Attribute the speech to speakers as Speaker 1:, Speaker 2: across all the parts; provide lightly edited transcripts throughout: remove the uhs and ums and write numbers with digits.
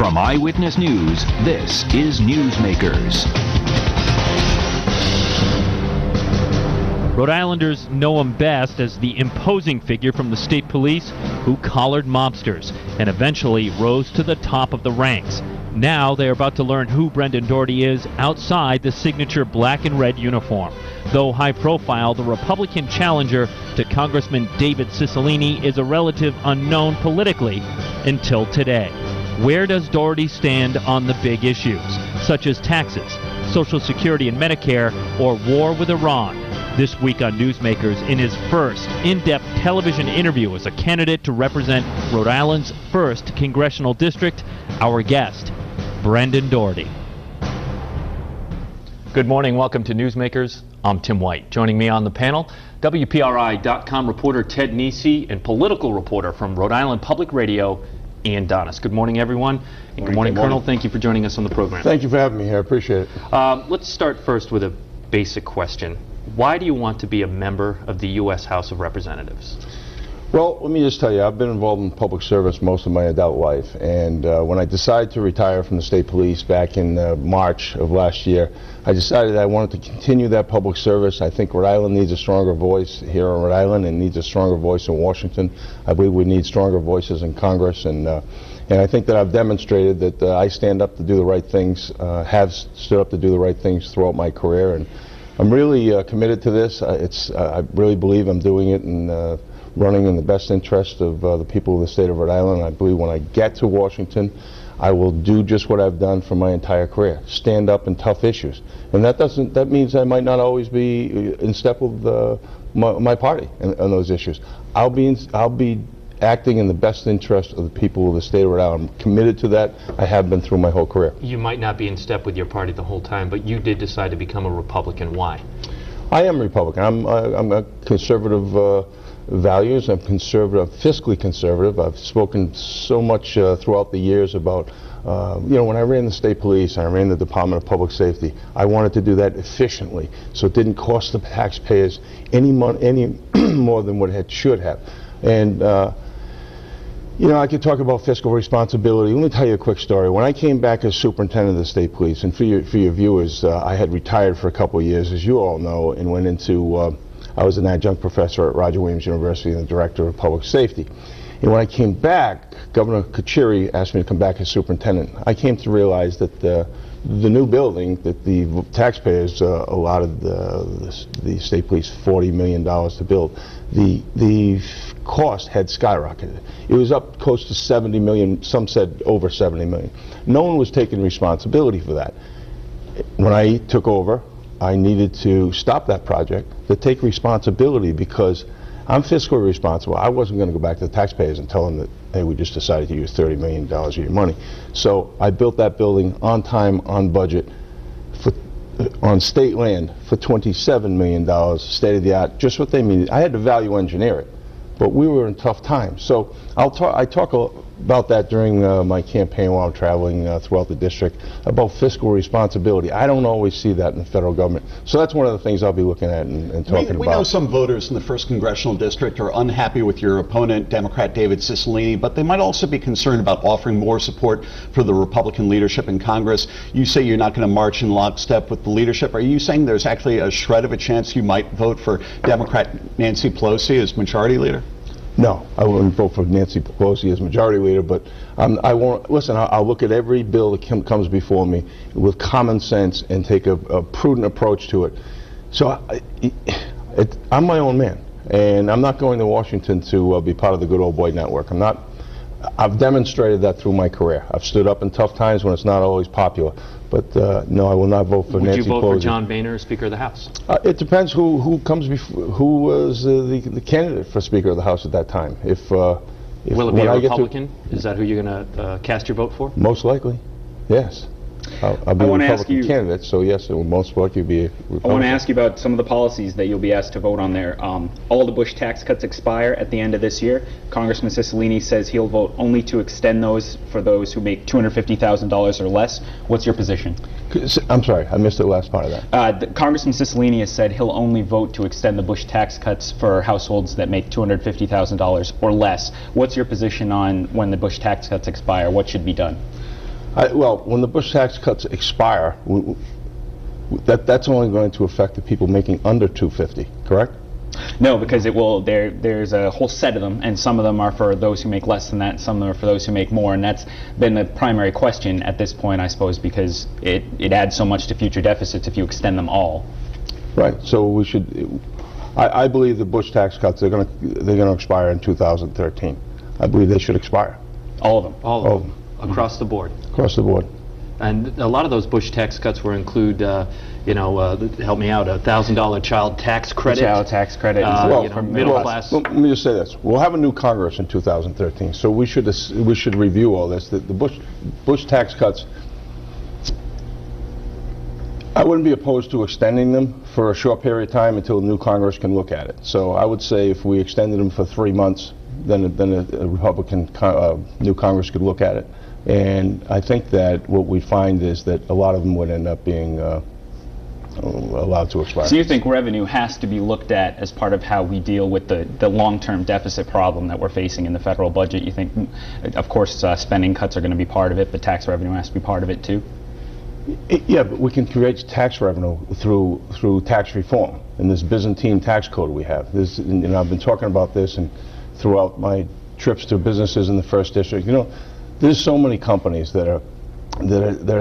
Speaker 1: From Eyewitness News, this is Newsmakers.
Speaker 2: Rhode Islanders know him best as the imposing figure from the state police who collared mobsters and eventually rose to the top of the ranks. Now they are about to learn who Brendan Doherty is outside the signature black and red uniform. Though high profile, the Republican challenger to Congressman David Cicilline is a relative unknown politically until today. Where does Doherty stand on the big issues, such as taxes, Social Security and Medicare, or war with Iran? This week on Newsmakers, in his first in-depth television interview as a candidate to represent Rhode Island's 1st Congressional District, our guest, Brendan Doherty. Good morning. Welcome to Newsmakers. I'm Tim White. Joining me on the panel, WPRI.com reporter Ted Nesi and political reporter from Rhode Island Public Radio, Ian Donis. Good morning, everyone. And good morning, Colonel. Thank you for joining us on the program.
Speaker 3: Thank you for having me here. I appreciate it.
Speaker 2: Let's start first with a basic question. Why do you want to be a member of the U.S. House of Representatives?
Speaker 3: Well, let me just tell you, I've been involved in public service most of my adult life, and when I decided to retire from the state police back in March of last year, I decided I wanted to continue that public service. I think Rhode Island needs a stronger voice here in Rhode Island and needs a stronger voice in Washington. I believe we need stronger voices in Congress, and I think that I've demonstrated that I stand up to do the right things, have stood up to do the right things throughout my career, and I'm really committed to this. I really believe I'm doing it and running in the best interest of the people of the state of Rhode Island. I believe when I get to Washington, I will do just what I've done for my entire career: stand up in tough issues. And that means I might not always be in step with my party on those issues. I'll be acting in the best interest of the people of the state of Rhode Island. I'm committed to that. I have been through my whole career.
Speaker 2: You might not be in step with your party the whole time, but you did decide to become a Republican. Why?
Speaker 3: I am Republican. I'm a conservative values. I'm conservative, fiscally conservative. I've spoken so much throughout the years about, when I ran the state police, I ran the Department of Public Safety. I wanted to do that efficiently, so it didn't cost the taxpayers any more than what it should have. And I could talk about fiscal responsibility. Let me tell you a quick story. When I came back as superintendent of the state police, and for your viewers, I had retired for a couple of years, as you all know, and went into, I was an adjunct professor at Roger Williams University and the director of public safety. And when I came back, Governor Kucheri asked me to come back as superintendent. I came to realize that the new building that the taxpayers allotted the state police $40 million to build, the cost had skyrocketed. It was up close to 70 million, some said over 70 million. No one was taking responsibility for that. When I took over, I needed to stop that project, to take responsibility, because I'm fiscally responsible. I wasn't going to go back to the taxpayers and tell them that, hey, we just decided to use $30 million of your money. So I built that building on time, on budget, on state land for $27 million, state of the art, just what they needed. I had to value engineer it, but we were in tough times. So I talk about that during my campaign while I'm traveling throughout the district, about fiscal responsibility. I don't always see that in the federal government. So that's one of the things I'll be looking at and talking about.
Speaker 4: We know some voters in the 1st Congressional District are unhappy with your opponent, Democrat David Cicilline, but they might also be concerned about offering more support for the Republican leadership in Congress. You say you're not going to march in lockstep with the leadership. Are you saying there's actually a shred of a chance you might vote for Democrat Nancy Pelosi as majority leader?
Speaker 3: No, I wouldn't vote for Nancy Pelosi as majority leader, but I won't. Listen, I'll look at every bill that comes before me with common sense and take a prudent approach to it. So I'm my own man, and I'm not going to Washington to be part of the good old boy network. I've demonstrated that through my career. I've stood up in tough times when it's not always popular. But no, I will not vote for Nancy Pelosi.
Speaker 2: Would you vote for John Boehner as Speaker of the House?
Speaker 3: It depends who comes before, who was the candidate for Speaker of the House at that time.
Speaker 2: Will it be a Republican? Is that who you're going to cast your vote for?
Speaker 3: Most likely, yes. I'll be a Republican candidate, so yes, it will most likely be a Republican.
Speaker 5: I want to ask you about some of the policies that you'll be asked to vote on there. All the Bush tax cuts expire at the end of this year. Congressman Cicilline says he'll vote only to extend those for those who make $250,000 or less. What's your position?
Speaker 3: I'm sorry, I missed the last part of that.
Speaker 5: Congressman Cicilline has said he'll only vote to extend the Bush tax cuts for households that make $250,000 or less. What's your position on when the Bush tax cuts expire? What should be done?
Speaker 3: Well, when the Bush tax cuts expire, that's only going to affect the people making under 250, correct?
Speaker 5: No, because it will. There's a whole set of them, and some of them are for those who make less than that. Some of them are for those who make more, and that's been the primary question at this point, I suppose, because it adds so much to future deficits if you extend them all.
Speaker 3: Right. So we should. I believe the Bush tax cuts they're going to expire in 2013. I believe they should expire.
Speaker 5: All of them.
Speaker 6: All of them, across the board.
Speaker 3: Across the board.
Speaker 6: And a lot of those Bush tax cuts will include, help me out, $1,000 child tax credit.
Speaker 5: Child tax credit.
Speaker 6: For middle class.
Speaker 3: Well, let me just say this: we'll have a new Congress in 2013, so we should review all this. The Bush tax cuts. I wouldn't be opposed to extending them for a short period of time until the new Congress can look at it. So I would say if we extended them for 3 months, then a Republican new Congress could look at it. And I think that what we find is that a lot of them would end up being allowed to expire.
Speaker 5: So you think revenue has to be looked at as part of how we deal with the long-term deficit problem that we're facing in the federal budget? You think, of course, spending cuts are going to be part of it, but tax revenue has to be part of it too?
Speaker 3: Yeah, but we can create tax revenue through tax reform in this Byzantine tax code we have. I've been talking about this and throughout my trips to businesses in the First District. There's so many companies that are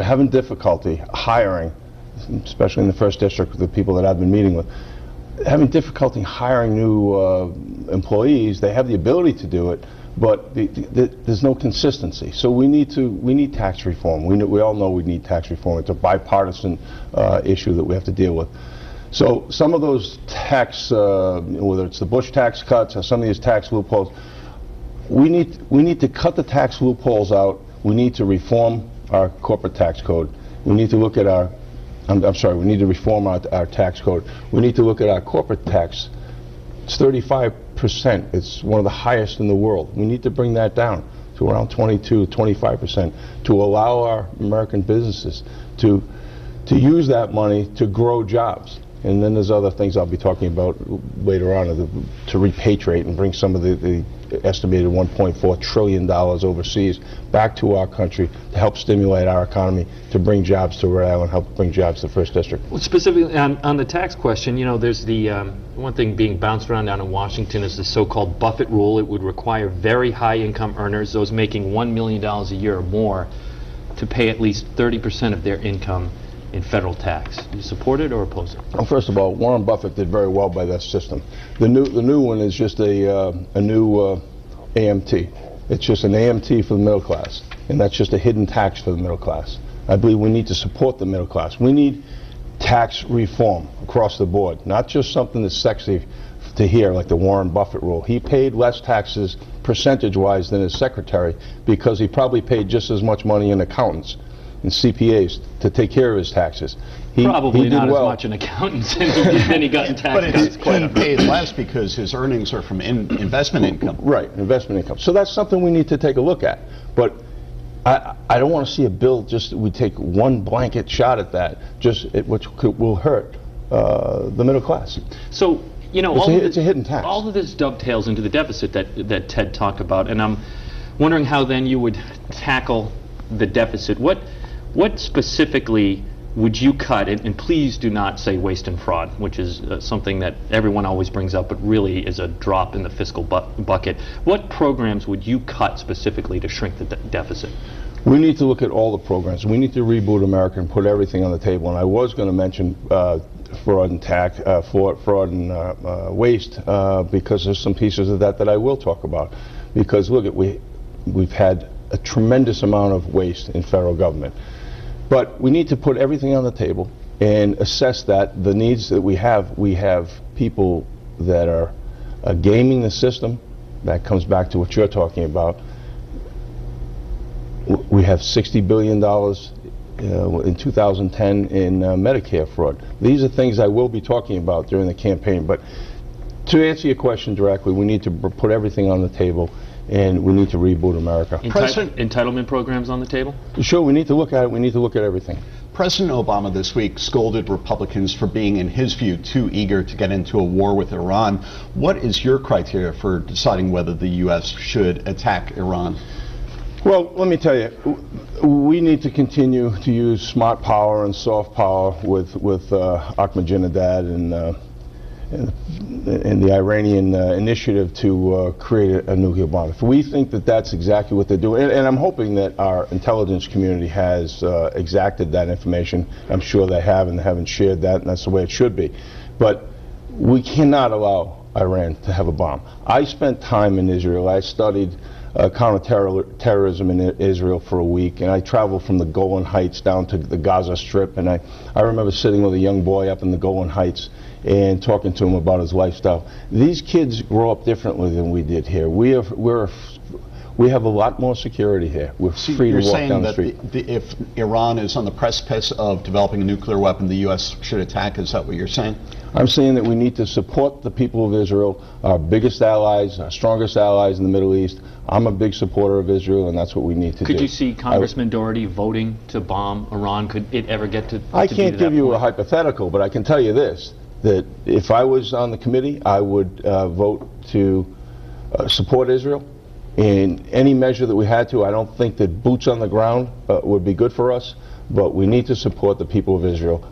Speaker 3: having difficulty hiring, especially in the First District, the people that I've been meeting with, having difficulty hiring new employees. They have the ability to do it, but there's no consistency. So we need tax reform. We all know we need tax reform. It's a bipartisan issue that we have to deal with. So some of those tax, whether it's the Bush tax cuts or some of these tax loopholes, we need to cut the tax loopholes out. We need to reform our corporate tax code. We need to look at our, we need to reform our tax code. We need to look at our corporate tax. It's 35%. It's one of the highest in the world. We need to bring that down to around 22, 25% to allow our American businesses to use that money to grow jobs. And then there's other things I'll be talking about later on to repatriate and bring some of the estimated $1.4 trillion overseas back to our country to help stimulate our economy, to bring jobs to Rhode Island, help bring jobs to First District.
Speaker 6: Well, specifically on the tax question, there's the one thing being bounced around down in Washington is the so-called Buffett rule. It would require very high income earners, those making $1 million a year or more, to pay at least 30% of their income in federal tax. Do you support it or oppose it?
Speaker 3: Well, first of all, Warren Buffett did very well by that system. The new one is just a new AMT. It's just an AMT for the middle class, and that's just a hidden tax for the middle class. I believe we need to support the middle class. We need tax reform across the board, not just something that's sexy to hear like the Warren Buffett rule. He paid less taxes percentage-wise than his secretary because he probably paid just as much money in accountants and CPAs to take care of his taxes.
Speaker 6: Probably
Speaker 3: he
Speaker 6: not
Speaker 3: well.
Speaker 6: as much in accountants than he got in tax cuts.
Speaker 4: But he paid less because his earnings are from investment income.
Speaker 3: Right, investment income. So that's something we need to take a look at. But I don't want to see a bill we take one blanket shot at that, which will hurt the middle class.
Speaker 6: So,
Speaker 3: it's a hidden tax.
Speaker 6: All of this dovetails into the deficit that Ted talked about, and I'm wondering how then you would tackle the deficit. What specifically would you cut, and please do not say waste and fraud, which is something that everyone always brings up, but really is a drop in the fiscal bucket. What programs would you cut specifically to shrink the deficit?
Speaker 3: We need to look at all the programs. We need to reboot America and put everything on the table. And I was going to mention fraud and tax, fraud and waste, because there's some pieces of that I will talk about. Because look, we've had a tremendous amount of waste in federal government. But we need to put everything on the table and assess the needs that we have. We have people that are gaming the system. That comes back to what you're talking about. We have $60 billion in 2010 in Medicare fraud. These are things I will be talking about during the campaign. But to answer your question directly, we need to put everything on the table, and we need to reboot America.
Speaker 6: Entitlement programs on the table?
Speaker 3: Sure, we need to look at it. We need to look at everything.
Speaker 4: President Obama this week scolded Republicans for being, in his view, too eager to get into a war with Iran. What is your criteria for deciding whether the U.S. should attack Iran?
Speaker 3: Well, let me tell you, we need to continue to use smart power and soft power with Ahmadinejad and the Iranian initiative to create a nuclear bomb. If we think that that's exactly what they're doing, and I'm hoping that our intelligence community has exacted that information. I'm sure they have, and they haven't shared that, and that's the way it should be. But we cannot allow Iran to have a bomb. I spent time in Israel. I studied counterterrorism in Israel for a week, and I traveled from the Golan Heights down to the Gaza Strip, and I remember sitting with a young boy up in the Golan Heights and talking to him about his lifestyle. These kids grow up differently than we did here. We have a lot more security here. We're free to walk down the street.
Speaker 4: You're saying that if Iran is on the precipice of developing a nuclear weapon, the U.S. should attack? Is that what you're saying?
Speaker 3: I'm saying that we need to support the people of Israel, our biggest allies, our strongest allies in the Middle East. I'm a big supporter of Israel, and that's what we need to do.
Speaker 6: Could you see Congressman Doherty voting to bomb Iran? Could it ever get to
Speaker 3: I can't give you a hypothetical, but I can tell you this, that if I was on the committee, I would vote to support Israel in any measure that we had to. I don't think that boots on the ground would be good for us, but we need to support the people of Israel.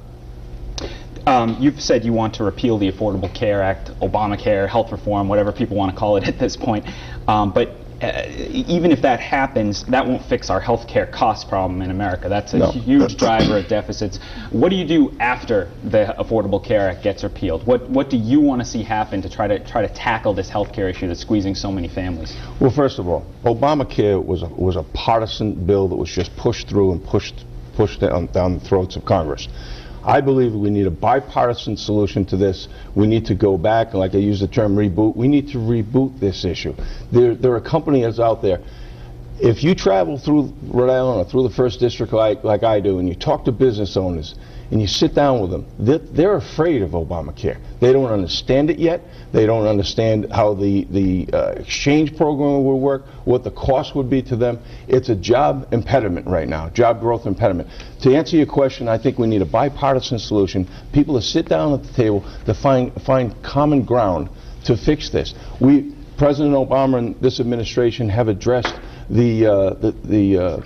Speaker 5: You've said you want to repeal the Affordable Care Act, Obamacare, health reform, whatever people want to call it at this point. But even if that happens, that won't fix our health care cost problem in America. That's a huge driver of deficits. What do you do after the Affordable Care Act gets repealed? What do you want to see happen to try to tackle this health care issue that's squeezing so many families?
Speaker 3: Well, first of all, Obamacare was a partisan bill that was just pushed through and pushed down the throats of Congress. I believe we need a bipartisan solution to this. We need to go back, and like I use the term reboot, we need to reboot this issue. There are companies out there. If you travel through Rhode Island or through the 1st District like I do, and you talk to business owners, and you sit down with them, they're afraid of Obamacare. They don't understand it yet. They don't understand how the exchange program will work, what the cost would be to them. It's a job impediment right now, job growth impediment. To answer your question, I think we need a bipartisan solution, people to sit down at the table to find common ground to fix this. President Obama and this administration have addressed the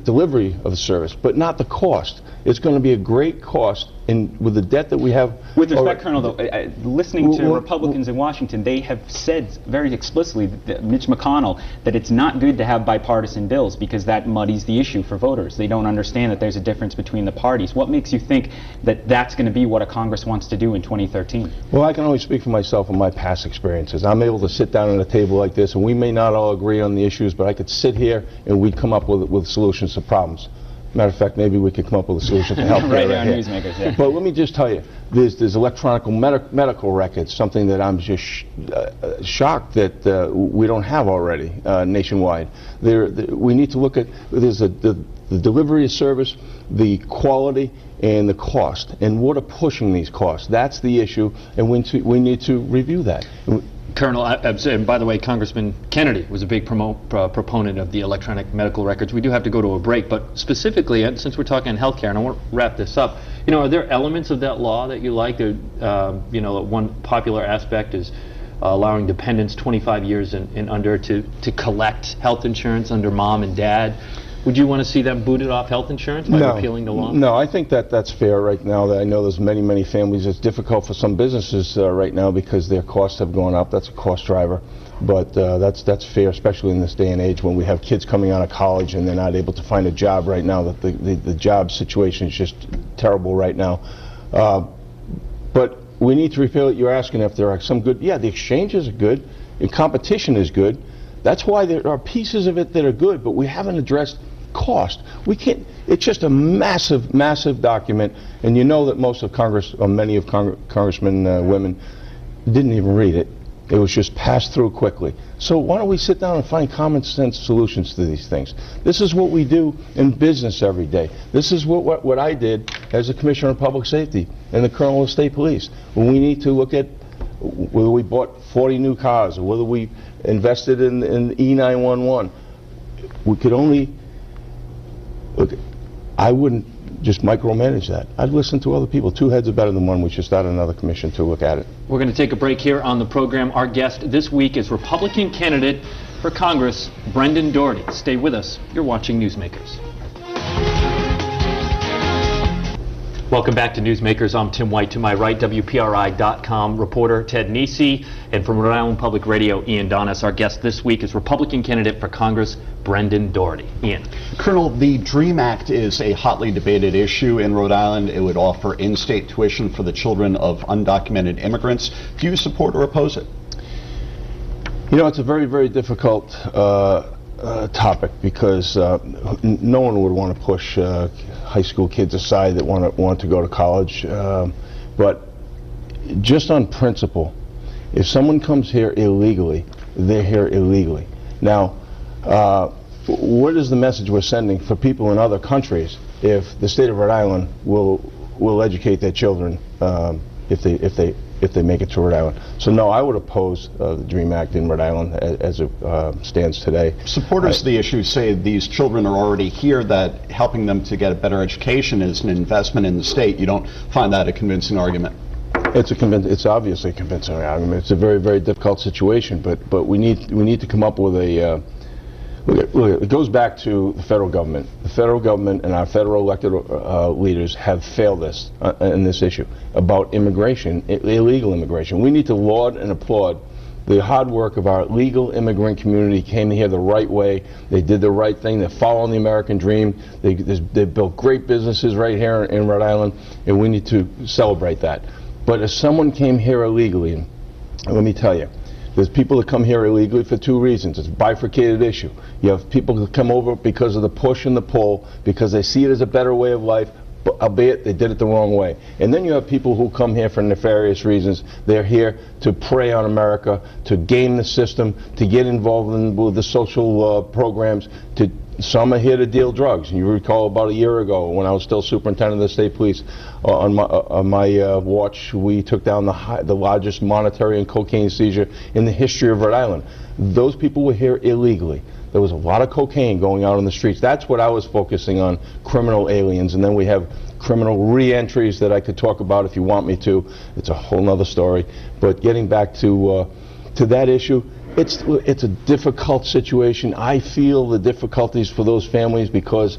Speaker 3: delivery of the service, but not the cost. It's going to be a great cost, and with the debt that we have.
Speaker 5: With respect, Colonel, though, listening to Republicans in Washington, they have said very explicitly, Mitch McConnell, that it's not good to have bipartisan bills because that muddies the issue for voters. They don't understand that there's a difference between the parties. What makes you think that that's going to be what a Congress wants to do in 2013?
Speaker 3: Well, I can only speak for myself and my past experiences. I'm able to sit down at a table like this, and we may not all agree on the issues, but I could sit here and we'd come up with solutions to problems. Matter of fact, maybe we could come up with a solution to help
Speaker 5: right here on Newsmakers, yeah.
Speaker 3: But let me just tell you, there's electronic medical records, something that I'm just shocked that we don't have already nationwide. We need to look at the delivery of service, the quality, and the cost, and what are pushing these costs. That's the issue, and we need to review that.
Speaker 6: Colonel, and by the way, Congressman Kennedy was a big proponent of the electronic medical records. We do have to go to a break, but specifically, since we're talking health care, and I want to wrap this up, are there elements of that law that you like? One popular aspect is allowing dependents 25 years and under to collect health insurance under mom and dad. Would you want to see them booted off health insurance by repealing the law?
Speaker 3: No, I think that's fair right now. I know there's many families. It's difficult for some businesses right now because their costs have gone up. That's a cost driver. But that's fair, especially in this day and age when we have kids coming out of college and they're not able to find a job right now. That the job situation is just terrible right now. But we need to repeal it. You're asking if there are some good. Yeah, the exchanges are good. The competition is good. That's why there are pieces of it that are good, but we haven't addressed cost. We can't. It's just a massive document, and you know that most of Congress, or many of Congressmen women, didn't even read it. It was just passed through quickly. So why don't we sit down and find common sense solutions to these things? This is what we do in business every day. This is what I did as a Commissioner of Public Safety and the Colonel of State Police. When we need to look at whether we bought 40 new cars or whether we invested in E911, we could only look. I wouldn't just micromanage that. I'd listen to other people. Two heads are better than one. We should start another commission to look at it.
Speaker 6: We're going to take a break here on the program. Our guest this week is Republican candidate for Congress, Brendan Doherty. Stay with us. You're watching Newsmakers. Welcome back to Newsmakers. I'm Tim White. To my right, WPRI.com reporter Ted Nesi, and from Rhode Island Public Radio, Ian Donis. Our guest this week is Republican candidate for Congress, Brendan Doherty. Ian.
Speaker 4: Colonel, the DREAM Act is a hotly debated issue in Rhode Island. It would offer in-state tuition for the children of undocumented immigrants. Do you support or oppose it?
Speaker 3: You know, it's a very, very difficult topic because no one would want to push high school kids aside that want to go to college. But just on principle, if someone comes here illegally, they're here illegally. Now, what is the message we're sending for people in other countries if the state of Rhode Island will educate their children if they make it to Rhode Island? So no, I would oppose the DREAM Act in Rhode Island as it stands today.
Speaker 4: Supporters of the issue say these children are already here, that helping them to get a better education is an investment in the state. You don't find that a convincing argument?
Speaker 3: It's obviously a convincing argument. It's a very, very difficult situation, but we need to come up with a look, it goes back to the federal government. The federal government and our federal elected leaders have failed us in this issue about immigration, illegal immigration. We need to laud and applaud the hard work of our legal immigrant community. Came here the right way. They did the right thing. They're following the American dream. They built great businesses right here in Rhode Island, and we need to celebrate that. But if someone came here illegally, and let me tell you, there's people that come here illegally for two reasons. It's a bifurcated issue. You have people who come over because of the push and the pull, because they see it as a better way of life, but albeit they did it the wrong way. And then you have people who come here for nefarious reasons. They're here to prey on America, to game the system, to get involved with the social programs. Some are here to deal drugs. You recall about a year ago when I was still superintendent of the state police, on my watch, we took down the largest monetary and cocaine seizure in the history of Rhode Island. Those people were here illegally. There was a lot of cocaine going out on the streets. That's what I was focusing on, criminal aliens. And then we have criminal re-entries that I could talk about if you want me to. It's a whole nother story. But getting back to that issue, it's a difficult situation. I feel the difficulties for those families because,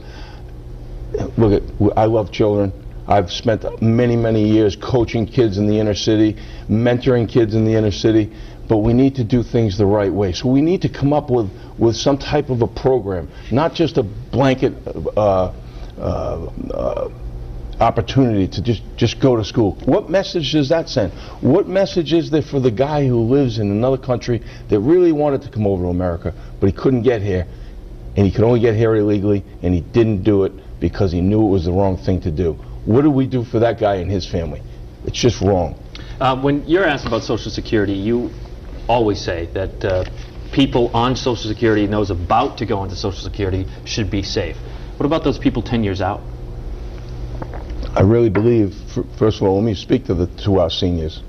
Speaker 3: look, I love children. I've spent many, many years coaching kids in the inner city, mentoring kids in the inner city, but we need to do things the right way. So we need to come up with some type of a program, not just a blanket opportunity to just go to school. What message does that send? What message is there for the guy who lives in another country that really wanted to come over to America, but he couldn't get here, and he could only get here illegally, and he didn't do it because he knew it was the wrong thing to do? What do we do for that guy and his family? It's just wrong.
Speaker 6: When you're asked about Social Security, you always say that people on Social Security and those about to go into Social Security should be safe. What about those people 10 years out?
Speaker 3: I really believe, first of all, let me speak to our seniors.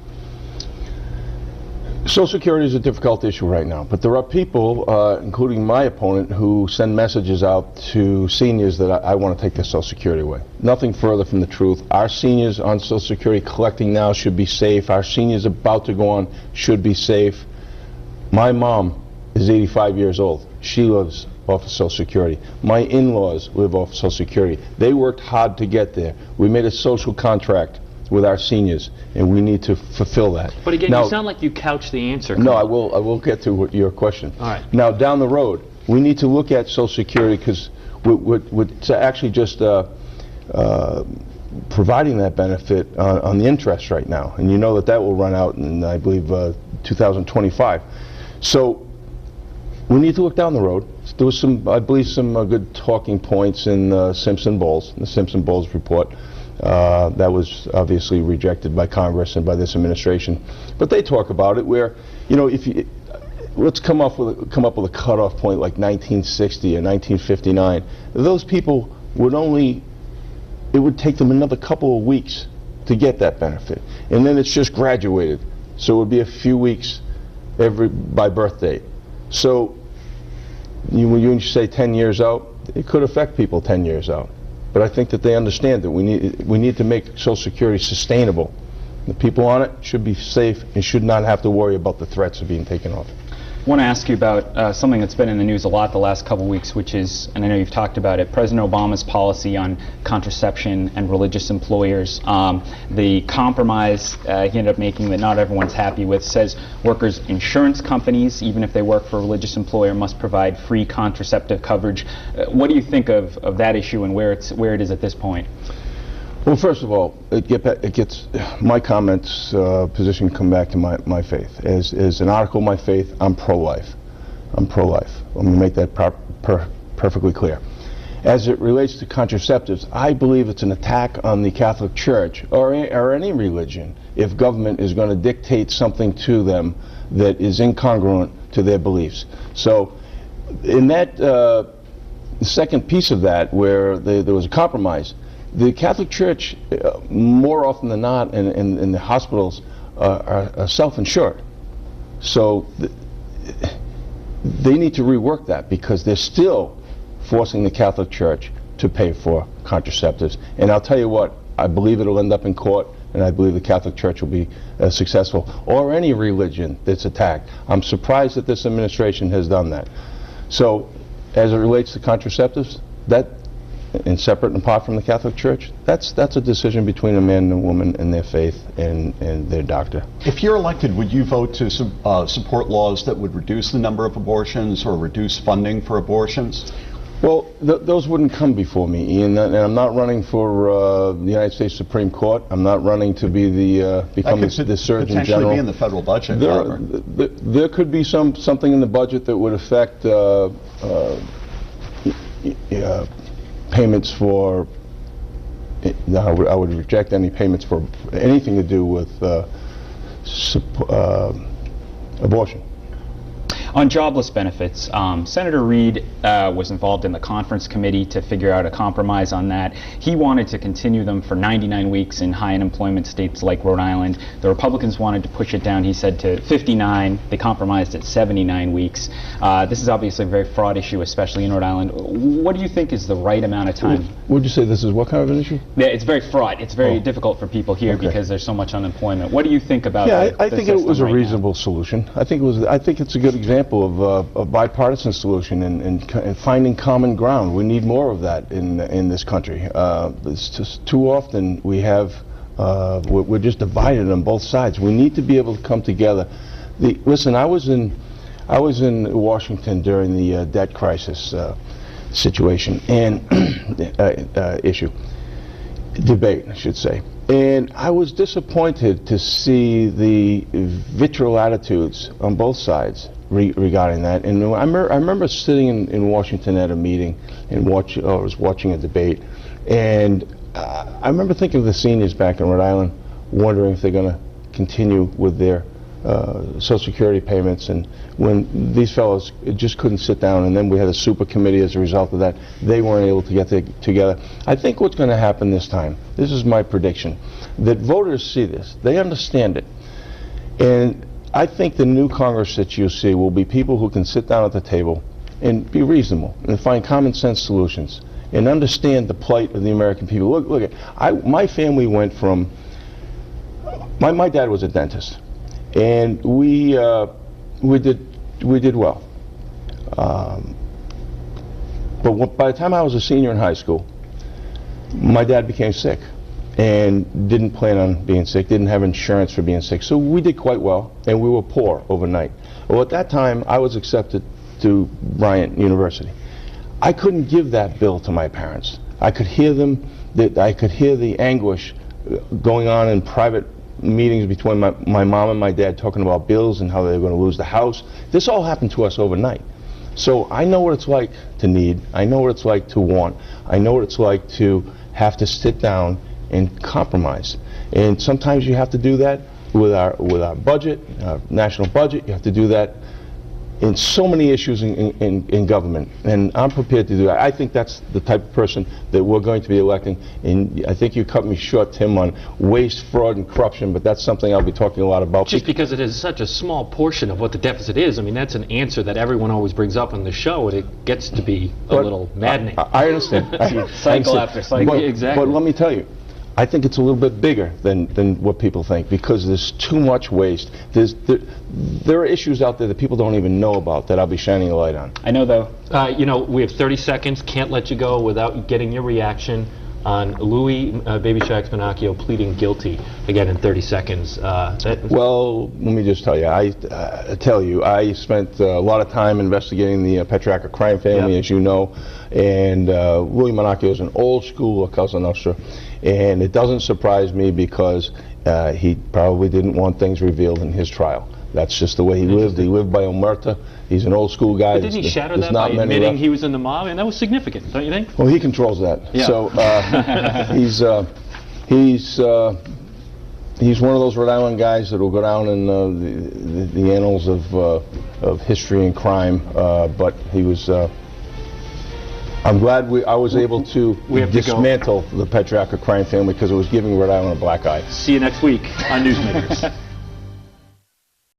Speaker 3: Social Security is a difficult issue right now, but there are people, including my opponent, who send messages out to seniors that I want to take their Social Security away. Nothing further from the truth. Our seniors on Social Security collecting now should be safe. Our seniors about to go on should be safe. My mom is 85 years old. She lives off of Social Security. My in-laws live off Social Security. They worked hard to get there. We made a social contract with our seniors, and we need to fulfill that.
Speaker 6: But again,
Speaker 3: now,
Speaker 6: you sound like you couch the answer.
Speaker 3: No, I will get to your question.
Speaker 6: All right.
Speaker 3: Now, down the road, we need to look at Social Security because we're actually just providing that benefit on the interest right now, and you know that will run out in, I believe, 2025. So we need to look down the road. There was I believe, some good talking points in the Simpson-Bowles report. That was obviously rejected by Congress and by this administration. But they talk about it where, you know, let's come up with a cutoff point like 1960 or 1959. Those people it would take them another couple of weeks to get that benefit. And then it's just graduated. So it would be a few weeks by birth date. So when you say 10 years out, it could affect people 10 years out. But I think that they understand that we need to make Social Security sustainable. The people on it should be safe and should not have to worry about the threats of being taken off.
Speaker 5: want to ask you about something that's been in the news a lot the last couple weeks, which is, and I know you've talked about it, President Obama's policy on contraception and religious employers. The compromise he ended up making that not everyone's happy with says workers' insurance companies, even if they work for a religious employer, must provide free contraceptive coverage. What do you think of that issue and where it is at this point?
Speaker 3: Well, first of all, it gets my comments position come back to my faith. As an article of my faith, I'm pro-life. I'm pro-life. Let me make that perfectly clear. As it relates to contraceptives, I believe it's an attack on the Catholic Church or any religion if government is going to dictate something to them that is incongruent to their beliefs. So, in that second piece of that, where there was a compromise, the Catholic Church, more often than not, in the hospitals, are self-insured. So they need to rework that, because they're still forcing the Catholic Church to pay for contraceptives. And I'll tell you what, I believe it'll end up in court, and I believe the Catholic Church will be successful, or any religion that's attacked. I'm surprised that this administration has done that. So, as it relates to contraceptives, that, and separate and apart from the Catholic Church, that's a decision between a man and a woman and their faith and their doctor.
Speaker 4: If you're elected, would you vote to support laws that would reduce the number of abortions or reduce funding for abortions?
Speaker 3: Well, those wouldn't come before me, Ian, and I'm not running for the United States Supreme Court. I'm not running to be become the Surgeon General.
Speaker 4: Potentially be in the federal budget.
Speaker 3: There could be something in the budget that would affect payments for. I would reject any payments for anything to do with abortion.
Speaker 5: On jobless benefits, Senator Reid was involved in the conference committee to figure out a compromise on that. He wanted to continue them for 99 weeks in high unemployment states like Rhode Island. The Republicans wanted to push it down, he said, to 59. They compromised at 79 weeks. This is obviously a very fraught issue, especially in Rhode Island. What do you think is the right amount of time?
Speaker 3: Would you say this is what kind of an issue?
Speaker 5: Yeah, it's very fraught. It's very difficult for people here because there's so much unemployment. What do you think about
Speaker 3: I think it was a reasonable solution. I think it's a good example of a bipartisan solution and finding common ground. We need more of that in this country. It's just too often we're just divided on both sides. We need to be able to come together. Listen, I was in Washington during the debt crisis situation and debate, I should say. And I was disappointed to see the vitriol attitudes on both sides regarding that. And I remember sitting in Washington at a meeting and was watching a debate, and I remember thinking of the seniors back in Rhode Island, wondering if they're going to continue with their Social Security payments, and when these fellows just couldn't sit down, and then we had a super committee as a result of that, they weren't able to get together. I think what's going to happen this time, this is my prediction, that voters see this, they understand it, and I think the new Congress that you'll see will be people who can sit down at the table and be reasonable and find common sense solutions and understand the plight of the American people. Look, my family went from, my dad was a dentist, and we did well. But by the time I was a senior in high school, my dad became sick and didn't plan on being sick, didn't have insurance for being sick. So we did quite well, and we were poor overnight. Well, at that time, I was accepted to Bryant University. I couldn't give that bill to my parents. I could hear them, I could hear the anguish going on in private meetings between my mom and my dad, talking about bills and how they were going to lose the house. This all happened to us overnight. So I know what it's like to need, I know what it's like to want, I know what it's like to have to sit down and compromise. And sometimes you have to do that with our budget, our national budget. You have to do that in so many issues in government, and I'm prepared to do that. I think that's the type of person that we're going to be electing, and I think you cut me short, Tim, on waste, fraud, and corruption, but that's something I'll be talking a lot about.
Speaker 6: Just because it is such a small portion of what the deficit is, I mean, that's an answer that everyone always brings up on the show, and it gets to be a little maddening.
Speaker 3: I understand.
Speaker 5: Cycle after cycle.
Speaker 6: Exactly.
Speaker 3: But let me tell you, I think it's a little bit bigger than what people think, because there's too much waste. There are issues out there that people don't even know about that I'll be shining a light on.
Speaker 5: I know, though.
Speaker 6: You know, we have 30 seconds. Can't let you go without getting your reaction on Louis Baby Shack Spinacchio pleading guilty again in 30 seconds.
Speaker 3: Well, let me just tell you, I spent a lot of time investigating the Petrarca crime family,
Speaker 6: Yep.
Speaker 3: as you know, and Louis Manacchio is an old school Cosa Nostra, and it doesn't surprise me because he probably didn't want things revealed in his trial. That's just the way he lived. He lived by omerta. He's an old school guy.
Speaker 6: But didn't he shatter that by admitting he was in the mob? And that was significant, don't you think?
Speaker 3: Well, he controls that.
Speaker 6: Yeah.
Speaker 3: So he's one of those Rhode Island guys that will go down in the annals of history and crime. But he was. I'm glad I was able to dismantle the Petrarca crime family, because it was giving Rhode Island a black eye.
Speaker 6: See you next week on Newsmakers.